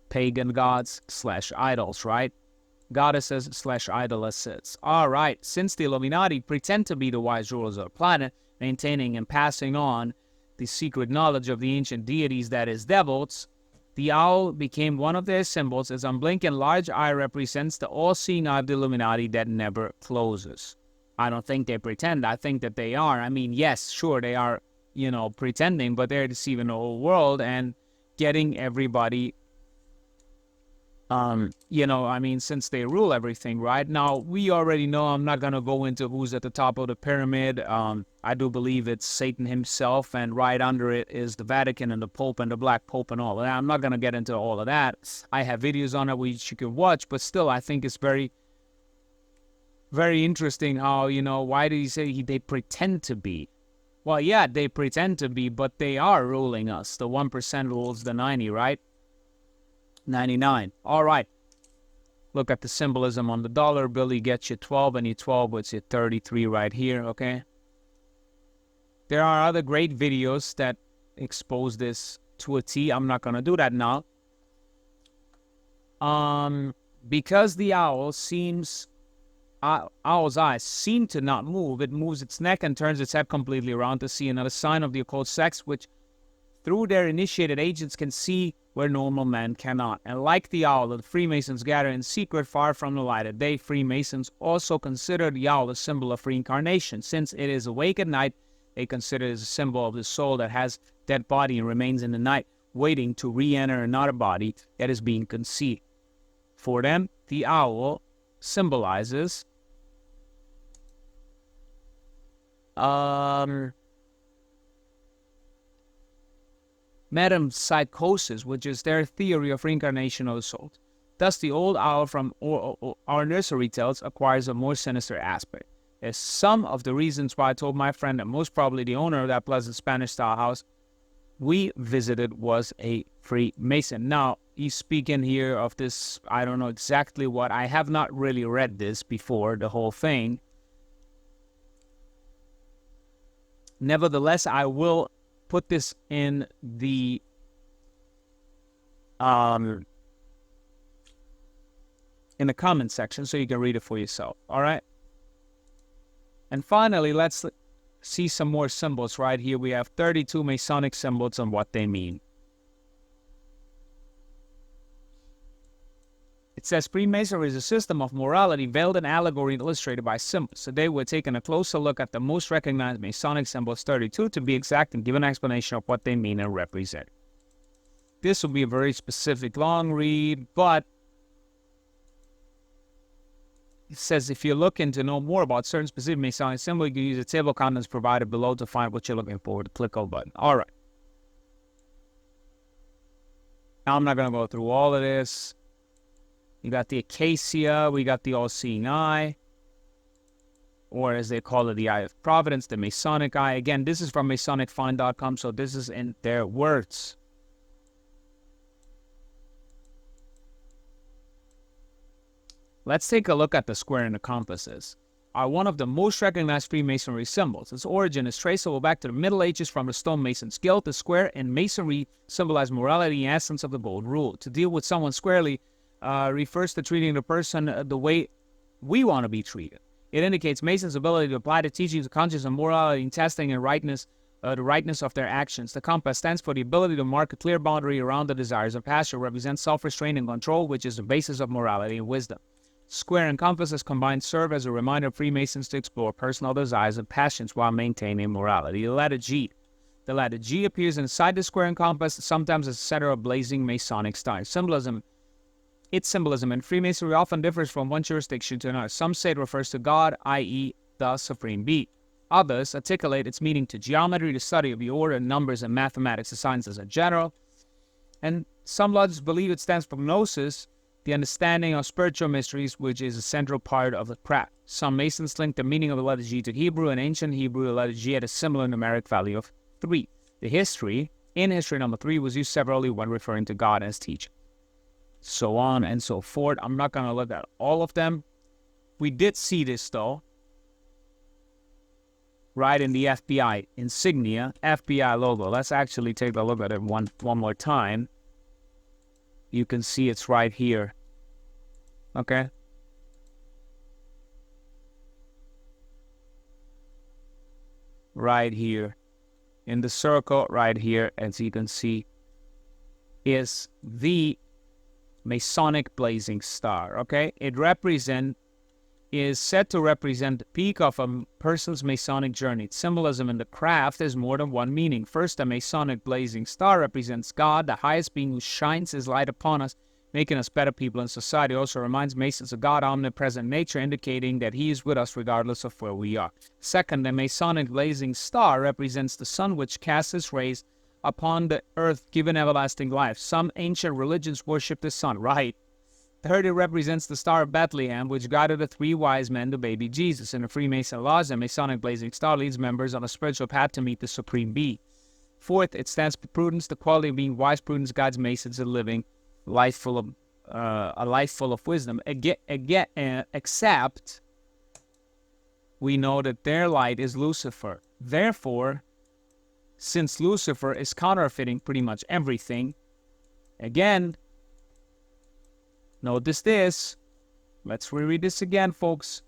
Pagan gods / idols, right? Goddesses / idolatesses. All right, since the Illuminati pretend to be the wise rulers of the planet, maintaining and passing on the secret knowledge of the ancient deities, that is, devils, the owl became one of their symbols, as unblinking large eye represents the all-seeing eye of the Illuminati that never closes. I don't think they pretend. I think that they are. I mean, yes, sure, they are, pretending, but they're deceiving the whole world and getting everybody, since they rule everything, right? Now, we already know, I'm not going to go into who's at the top of the pyramid. I do believe it's Satan himself, and right under it is the Vatican and the Pope and the Black Pope and all of that. I'm not going to get into all of that. I have videos on it which you can watch, but still, I think it's very, very interesting how, why did he say they pretend to be? Well, yeah, they pretend to be, but they are ruling us. The 1% rules the 90, right? 99. All right. Look at the symbolism on the dollar bill. He gets you 12 and you 12 with your 33 right here, okay? There are other great videos that expose this to a T. I'm not going to do that now. Because the owl's eyes seem to not move, it moves its neck and turns its head completely around to see another sign of the occult sex, which through their initiated agents can see where normal men cannot. And like the owl, the Freemasons gather in secret far from the light. They, Freemasons, also consider the owl a symbol of reincarnation. Since it is awake at night, they consider it as a symbol of the soul that has dead body and remains in the night, waiting to re-enter another body that is being conceived. For them, the owl symbolizes metempsychosis, which is their theory of reincarnation of the soul. Thus, the old owl from our nursery tales acquires a more sinister aspect. As some of the reasons why I told my friend that most probably the owner of that pleasant Spanish-style house we visited was a Freemason. Now, he's speaking here of this, I don't know exactly what. I have not really read this before, the whole thing. Nevertheless, I will put this in the in the comment section so you can read it for yourself. All right. And finally, let's see some more symbols. Right here, we have 32 Masonic symbols and what they mean. It says Freemasonry is a system of morality veiled in allegory and illustrated by symbols. Today we're taking a closer look at the most recognized Masonic symbols, 32 to be exact, and give an explanation of what they mean and represent. This will be a very specific long read, but it says if you're looking to know more about certain specific Masonic symbol, you can use the table of contents provided below to find what you're looking for. Click on button. All right. Now I'm not going to go through all of this. You got the acacia, we got the all-seeing eye, or as they call it, the eye of providence, the Masonic eye. Again, this is from MasonicFind.com, so this is in their words. Let's take a look at the square and the compasses. Are one of the most recognized Freemasonry symbols. Its origin is traceable back to the Middle Ages from the stonemason's guild. The square and masonry symbolize morality and essence of the golden rule. To deal with someone squarely refers to treating the person the way we want to be treated. It indicates Mason's ability to apply the teachings of conscience and morality in testing and the rightness of their actions. The compass stands for the ability to mark a clear boundary around the desires of passion, represents self-restraint and control, which is the basis of morality and wisdom. Square and compasses combined serve as a reminder of Freemasons to explore personal desires and passions while maintaining morality. The letter G. The letter G appears inside the square and compass, sometimes as the center of blazing Masonic style. Its symbolism in Freemasonry often differs from one jurisdiction to another. Some say it refers to God, i.e., the supreme being. Others articulate its meaning to geometry, the study of the order, numbers, and mathematics, the sciences in general. And some lodges believe it stands for gnosis, the understanding of spiritual mysteries, which is a central part of the craft. Some Masons link the meaning of the letter G to Hebrew. In ancient Hebrew, the letter G had a similar numeric value of 3. In history, number 3 was used severally when referring to God as teacher. So on and so forth. I'm not going to look at all of them. We did see this, though, right in the FBI insignia, FBI logo. Let's actually take a look at it one more time. You can see it's right here. Okay. Right here. In the circle right here, as you can see, is the Masonic blazing star. Okay. Is said to represent the peak of a person's Masonic journey. Symbolism in the craft has more than one meaning. First, the Masonic blazing star represents God, the highest being who shines his light upon us, making us better people in society. It also reminds Masons of God's omnipresent nature, indicating that he is with us regardless of where we are. Second, the Masonic blazing star represents the sun, which casts its rays upon the earth, giving everlasting life. Some ancient religions worship the sun, right? Third, it represents the Star of Bethlehem, which guided the 3 wise men to baby Jesus. In the Freemason laws, the Masonic blazing star leads members on a spiritual path to meet the supreme being. Fourth, it stands for prudence, the quality of being wise. Prudence guides Masons in living a life full of wisdom. Except we know that their light is Lucifer. Therefore, since Lucifer is counterfeiting pretty much everything, again, notice this. Let's reread this again, folks.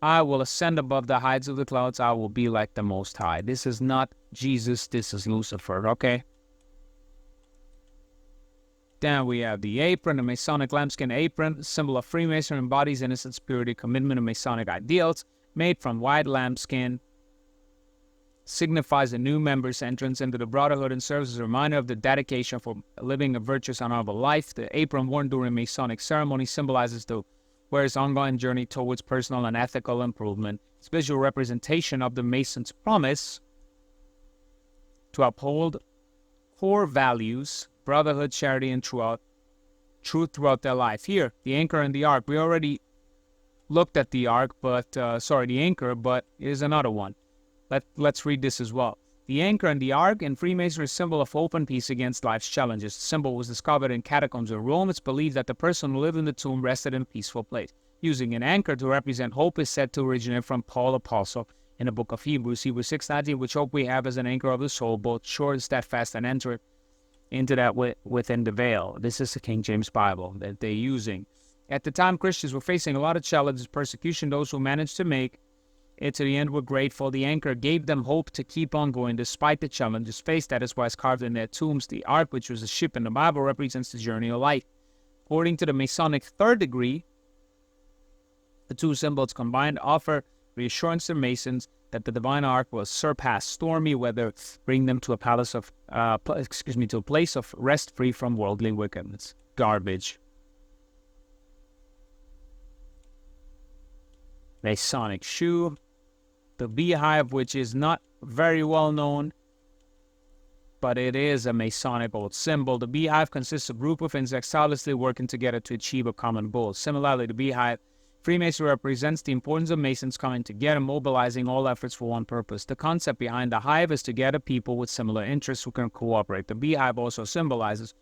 I will ascend above the heights of the clouds. I will be like the Most High. This is not Jesus. This is Lucifer, okay? Then we have the apron, the Masonic lambskin apron, symbol of Freemason, embodies innocence, purity, commitment to Masonic ideals, made from white lambskin, signifies a new member's entrance into the brotherhood and serves as a reminder of the dedication for living a virtuous, honorable life. The apron worn during Masonic ceremony symbolizes the wearer's ongoing journey towards personal and ethical improvement. It's a visual representation of the Mason's promise to uphold core values, brotherhood, charity, and truth throughout their life. Here, the anchor and the ark. We already looked at the ark, the anchor, but here's another one. Let's read this as well. The anchor and the ark in Freemasonry is a symbol of hope and peace against life's challenges. The symbol was discovered in catacombs in Rome. It's believed that the person who lived in the tomb rested in a peaceful place. Using an anchor to represent hope is said to originate from Paul Apostle in the book of Hebrews, Hebrews 6:19, which hope we have as an anchor of the soul, both sure and steadfast and entered into that within the veil. This is the King James Bible that they're using. At the time, Christians were facing a lot of challenges, persecution. Those who managed to make it to the end were grateful. The anchor gave them hope to keep on going despite the challenges faced. That is why it's carved in their tombs. The ark, which was a ship in the Bible, represents the journey of life. According to the Masonic third degree, the two symbols combined offer reassurance to Masons that the divine ark will surpass stormy weather, bring them to a place of rest free from worldly wickedness. Garbage. Masonic shoe. The beehive, which is not very well known, but it is a Masonic old symbol. The beehive consists of a group of insects tirelessly working together to achieve a common goal. Similarly, the beehive, Freemasonry represents the importance of Masons coming together, mobilizing all efforts for one purpose. The concept behind the hive is to gather people with similar interests who can cooperate. The beehive also symbolizes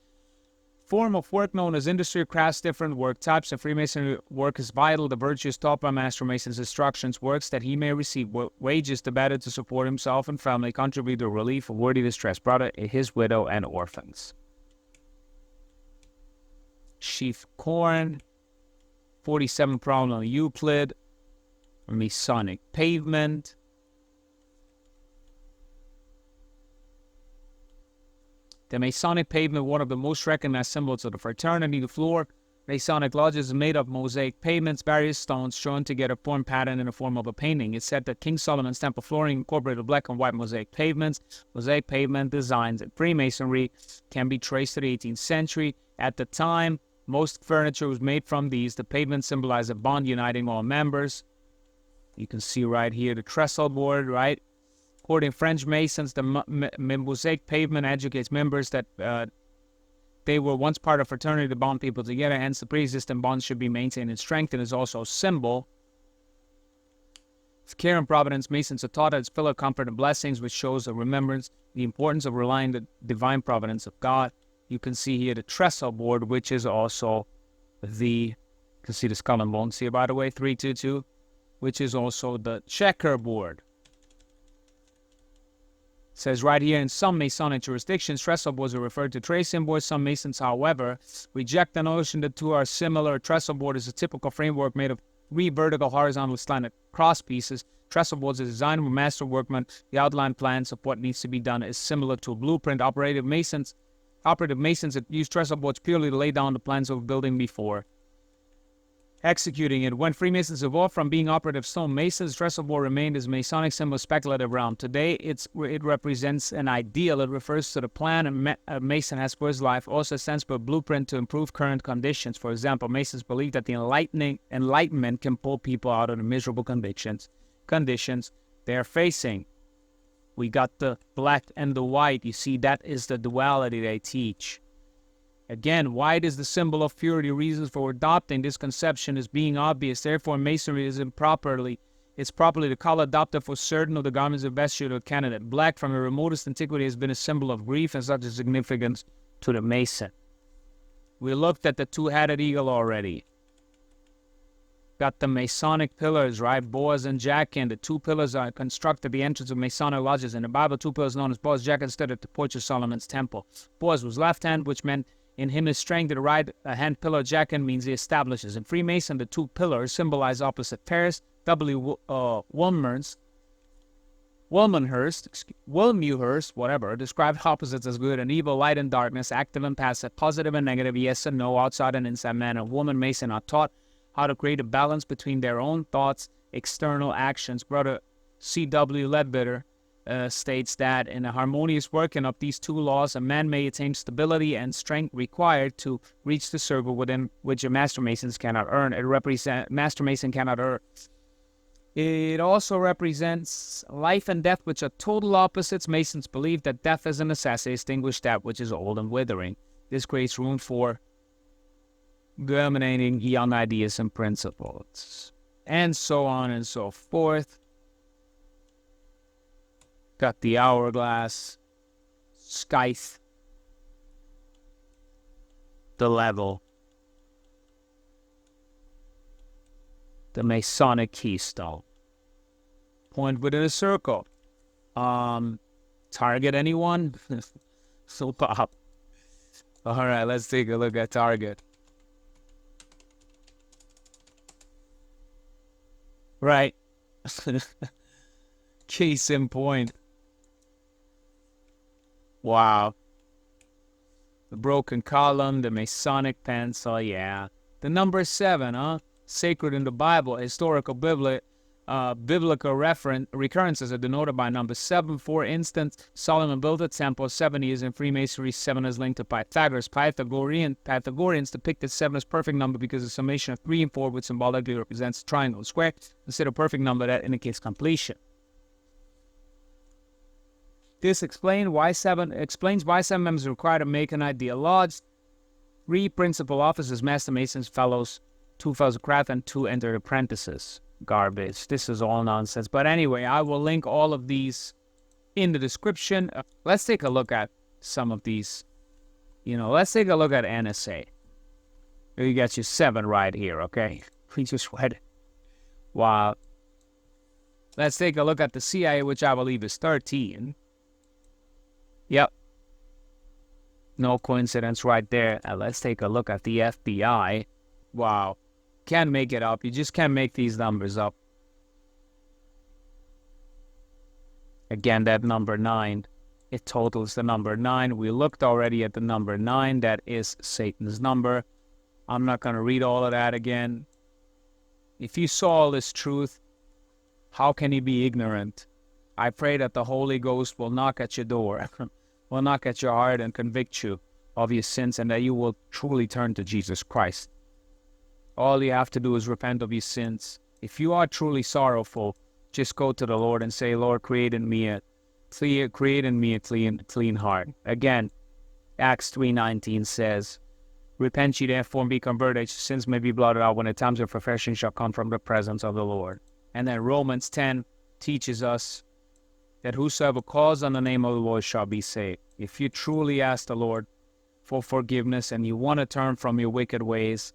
form of work known as industry, crafts, different work types. In Freemasonry, work is vital. The virtues taught by Master Mason's instructions, works that he may receive wages the better to support himself and family, contribute to relief of worthy distress, brother, his widow, and orphans. Sheaf corn. 47 problem on Euclid. Masonic pavement. The Masonic pavement, one of the most recognized symbols of the fraternity. The floor Masonic lodges is made of mosaic pavements, various stones shown together form pattern in the form of a painting. It's said that King Solomon's temple flooring incorporated black and white mosaic pavements. Mosaic pavement designs in Freemasonry can be traced to the 18th century. At the time, most furniture was made from these. The pavement symbolized a bond uniting all members. You can see right here the trestle board, right? According to French Masons, the mosaic pavement educates members that they were once part of fraternity to bond people together. Hence, the pre-existing bonds should be maintained and strengthened. Is also a symbol of care and providence. Masons are taught as pillar of comfort and blessings, which shows a remembrance, the importance of relying on the divine providence of God. You can see here the trestle board, which is also you can see the skull and bones here, by the way, 322, which is also the checkerboard. It says right here, in some Masonic jurisdictions, trestle boards are referred to trade symbols. Some Masons, however, reject the notion that two are similar. Trestle board is a typical framework made of three vertical, horizontal, slanted cross pieces. Trestle boards are designed with master workmen. The outline plans of what needs to be done is similar to a blueprint. Operative Masons that use trestle boards purely to lay down the plans of a building before executing it. When Freemasons evolved from being operative stone masons, trestle board remained as Masonic symbol speculative realm. Today, it represents an ideal. It refers to the plan a Mason has for his life, also stands for a blueprint to improve current conditions. For example, Masons believe that the enlightenment can pull people out of the miserable conditions they are facing. We got the black and the white. You see, that is the duality they teach. Again, white is the symbol of purity. Reasons for adopting this conception is being obvious. Therefore, Masonry is properly the color adopted for certain of the garments of vesture of a candidate. Black, from the remotest antiquity, has been a symbol of grief and such a significance to the Mason. We looked at the two-headed eagle already. Got the Masonic pillars, right? Boaz and Jachin. The two pillars are constructed at the entrance of Masonic lodges. In the Bible, two pillars known as Boaz and Jachin stood at the porch of Solomon's temple. Boaz was left hand, which meant in him is strength. The right hand pillar, Jachin, means he establishes. In Freemason, the two pillars symbolize opposite pairs. Wilmenhurst, whatever, describe opposites as good and evil, light and darkness, active and passive, positive and negative, yes and no, outside and inside. Man and woman Mason are taught how to create a balance between their own thoughts, external actions. Brother C.W. Ledbetter states that in a harmonious working of these two laws, a man may attain stability and strength required to reach the circle within which a Master Mason cannot earn. Master Mason cannot earn. It also represents life and death, which are total opposites. Masons believe that death is a necessity to extinguish that which is old and withering. This creates room for germinating young ideas and principles, and so on and so forth. Got the hourglass, scythe, the level, the Masonic keystone, point within a circle, target anyone, so pop. All right, let's take a look at Target. Right. Case in point. Wow. The broken column, the Masonic pencil, yeah. The number 7, huh? Sacred in the Bible, historical biblical recurrences are denoted by number 7. For instance, Solomon built a temple. 7 is in Freemasonry. 7 is linked to Pythagoras. Pythagoreans depicted 7 as perfect number because the summation of 3 and 4, which symbolically represents a triangle and square, instead of perfect number that indicates completion. This explains why 7 members are required to make an ideal lodge. 3 principal officers, master masons, fellows, 2 fellows of craft, and 2 entered apprentices. Garbage. This is all nonsense. But anyway, I will link all of these in the description. Let's take a look at some of these. Let's take a look at NSA. You got your 7 right here, okay? We just read it. Wow. Let's take a look at the CIA, which I believe is 13. Yep. No coincidence right there. Let's take a look at the FBI. Wow. Can't make it up. You just can't make these numbers up. Again, that number 9. It totals the number 9. We looked already at the number 9. That is Satan's number. I'm not going to read all of that again. If you saw all this truth, how can you be ignorant? I pray that the Holy Ghost will knock at your door, will knock at your heart and convict you of your sins, and that you will truly turn to Jesus Christ. All you have to do is repent of your sins. If you are truly sorrowful, just go to the Lord and say, Lord, create in me a clean heart. Again, Acts 3:19 says, repent ye therefore and be converted, that your sins may be blotted out when the times of refreshing shall come from the presence of the Lord. And then Romans 10 teaches us that whosoever calls on the name of the Lord shall be saved. If you truly ask the Lord for forgiveness and you want to turn from your wicked ways,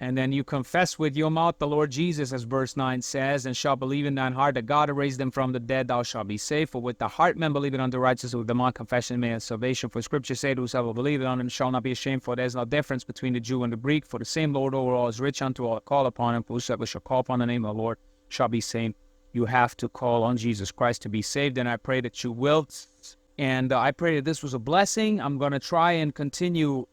and then you confess with your mouth the Lord Jesus, as verse 9 says, and shall believe in thine heart that God raised him from the dead, thou shalt be saved. For with the heart man believing unto righteousness, with the mouth confession made unto salvation. For Scripture saith, whosoever believeth on him shall not be ashamed. For there is no difference between the Jew and the Greek. For the same Lord over all is rich unto all that call upon him. For whosoever shall call upon the name of the Lord shall be saved. You have to call on Jesus Christ to be saved, and I pray that you will. And I pray that this was a blessing. I'm going to try and continue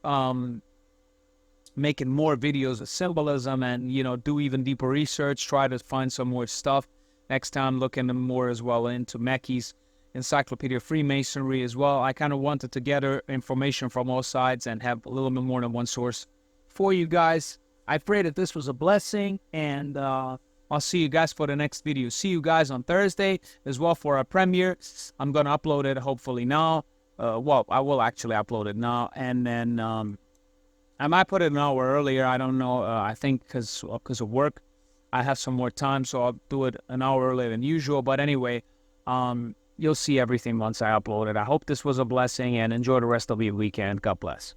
making more videos of symbolism and, do even deeper research, try to find some more stuff. Next time, looking more as well into Mackey's Encyclopedia of Freemasonry as well. I kind of wanted to gather information from all sides and have a little bit more than one source for you guys. I pray that this was a blessing, and I'll see you guys for the next video. See you guys on Thursday as well for our premiere. I'm going to upload it hopefully now. I will actually upload it now, and then I might put it an hour earlier. I don't know. I think because of work, I have some more time, so I'll do it an hour earlier than usual. But anyway, you'll see everything once I upload it. I hope this was a blessing, and enjoy the rest of your weekend. God bless.